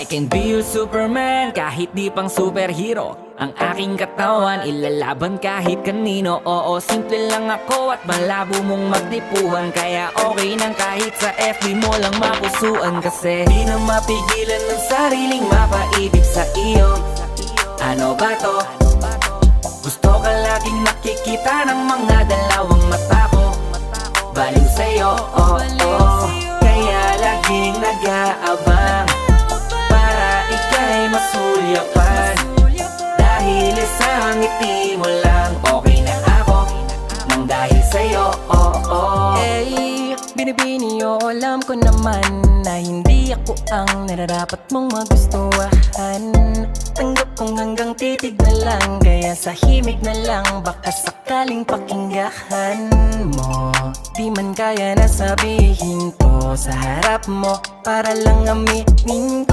I can be your Superman kahit di pang superhero. Ang aking katawan ilalaban kahit kanino. Oo, simple lang ako at malabo mong magtipuhan. Kaya okay nang kahit sa FB mo lang mapusuan. Kasi di na mapigilan ng sariling mapaibig sa iyo. Ano ba to? Gusto ka laging nakikita ng mga dalawang mata ko. Baliw sa'yo, oh, oh. Kaya laging nag-aabang para ika'y masulyapan. Dahil isang ngiti mo lang, okay na ako nang dahil sa'yo, oh, oh. Eh, binibini o alam ko naman na hindi ako ang nararapat mong magustuhan. Tanggap kong hanggang titig na lang, kaya sa himig na lang baka sakaling pakinggan mo. Di man kaya na sabihin ko sa harap mo para lang aminin ko